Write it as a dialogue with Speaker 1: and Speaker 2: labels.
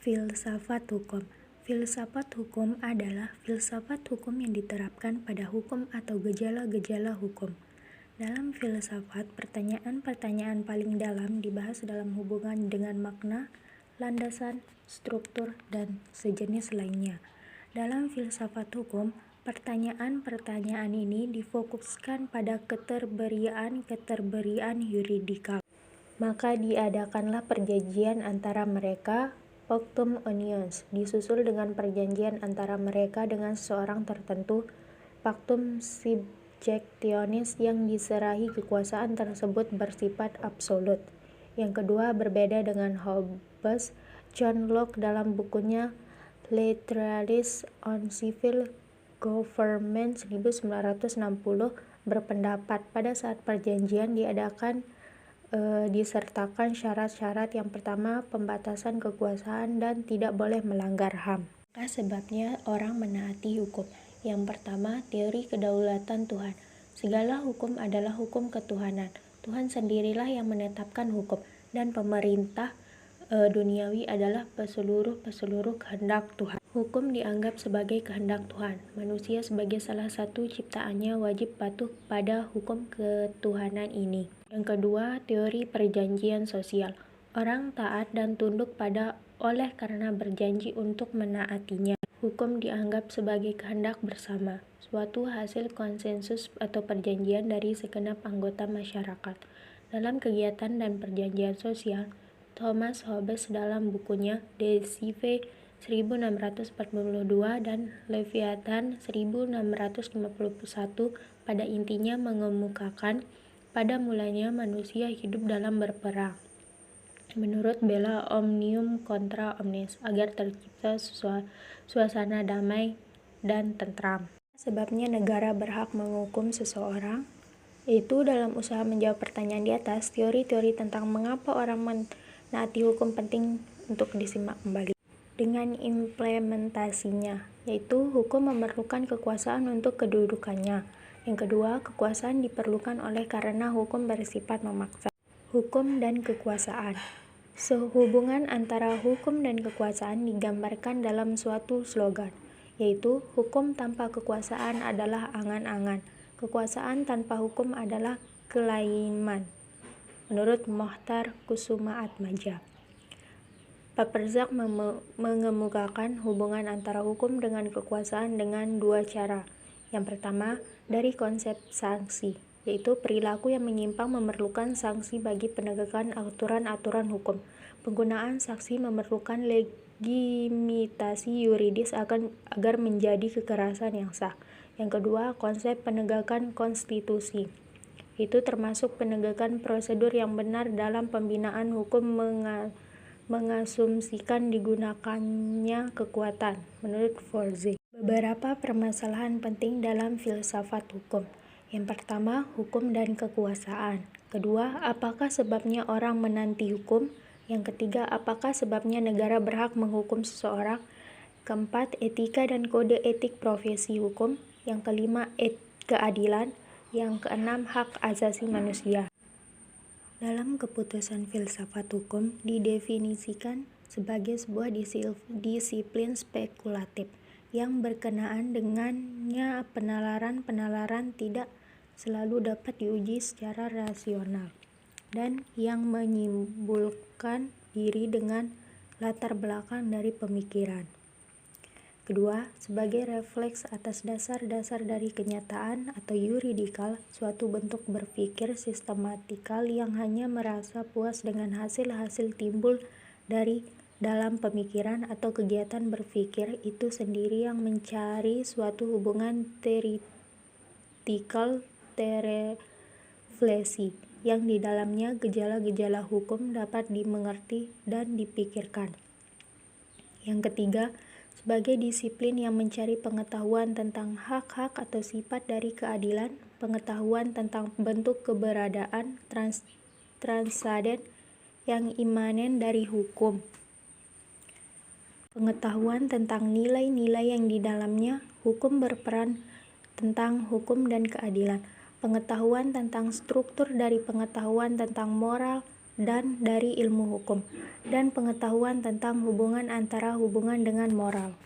Speaker 1: Filsafat hukum. Filsafat hukum adalah filsafat hukum yang diterapkan pada hukum atau gejala-gejala hukum. Dalam filsafat, pertanyaan-pertanyaan paling dalam dibahas dalam hubungan dengan makna, landasan, struktur, dan sejenis lainnya. Dalam filsafat hukum, pertanyaan-pertanyaan ini difokuskan pada keterberian yuridikal. Maka diadakanlah perjanjian antara mereka, Pactum Unions, disusul dengan perjanjian antara mereka dengan seseorang tertentu, Pactum Subjectionis, yang diserahi kekuasaan tersebut bersifat absolut. Yang kedua berbeda dengan Hobbes. John Locke dalam bukunya Treatise on Civil Government 1960 berpendapat pada saat perjanjian diadakan disertakan syarat-syarat. Yang pertama, pembatasan kekuasaan dan tidak boleh melanggar HAM. Maka sebabnya orang menaati hukum. Yang pertama, teori kedaulatan Tuhan. Segala hukum adalah hukum ketuhanan. Tuhan sendirilah yang menetapkan hukum, dan pemerintah duniawi adalah peseluruh kehendak Tuhan. Hukum dianggap sebagai kehendak Tuhan. Manusia sebagai salah satu ciptaannya wajib patuh pada hukum ketuhanan ini. Yang kedua, teori perjanjian sosial. Orang taat dan tunduk pada oleh karena berjanji untuk menaatinya. Hukum dianggap sebagai kehendak bersama, suatu hasil konsensus atau perjanjian dari segenap anggota masyarakat. Dalam kegiatan dan perjanjian sosial, Thomas Hobbes dalam bukunya De Cive 1642 dan Leviathan 1651 pada intinya mengemukakan pada mulanya manusia hidup dalam berperang, menurut Bella Omnium contra omnes, agar tercipta suasana damai dan tentram. Sebabnya negara berhak menghukum seseorang, yaitu dalam usaha menjawab pertanyaan di atas, teori-teori tentang mengapa orang menaati hukum penting untuk disimak kembali. Dengan implementasinya, yaitu hukum memerlukan kekuasaan untuk kedudukannya. Yang kedua, kekuasaan diperlukan oleh karena hukum bersifat memaksa. Hukum dan kekuasaan. Sehubungan antara hukum dan kekuasaan digambarkan dalam suatu slogan, yaitu hukum tanpa kekuasaan adalah angan-angan, kekuasaan tanpa hukum adalah kelaiman, menurut Mohtar Kusumaatmadja. Papperzak mengemukakan hubungan antara hukum dengan kekuasaan dengan dua cara. Yang pertama, dari konsep sanksi, yaitu perilaku yang menyimpang memerlukan sanksi bagi penegakan aturan-aturan hukum. Penggunaan saksi memerlukan legitimasi yuridis agar menjadi kekerasan yang sah. Yang kedua, konsep penegakan konstitusi. Itu termasuk penegakan prosedur yang benar dalam pembinaan hukum mengasumsikan digunakannya kekuatan, menurut Forze. Beberapa permasalahan penting dalam filsafat hukum. Yang pertama, hukum dan kekuasaan. Kedua, apakah sebabnya orang menaati hukum? Yang ketiga, apakah sebabnya negara berhak menghukum seseorang? Keempat, etika dan kode etik profesi hukum. Yang kelima, keadilan. Yang keenam, hak asasi manusia. Dalam keputusan filsafat hukum didefinisikan sebagai sebuah disiplin spekulatif yang berkenaan dengannya penalaran tidak selalu dapat diuji secara rasional dan yang menyimpulkan diri dengan latar belakang dari pemikiran. Kedua, sebagai refleks atas dasar-dasar dari kenyataan atau yuridikal, suatu bentuk berpikir sistematikal yang hanya merasa puas dengan hasil-hasil timbul dari dalam pemikiran atau kegiatan berpikir itu sendiri yang mencari suatu hubungan teoretikal terefleksi yang di dalamnya gejala-gejala hukum dapat dimengerti dan dipikirkan. Yang ketiga, sebagai disiplin yang mencari pengetahuan tentang hak-hak atau sifat dari keadilan, pengetahuan tentang bentuk keberadaan transaden yang imanen dari hukum, pengetahuan tentang nilai-nilai yang di dalamnya hukum berperan tentang hukum dan keadilan, pengetahuan tentang struktur dari pengetahuan tentang moral dan dari ilmu hukum, dan pengetahuan tentang hubungan antara hubungan dengan moral.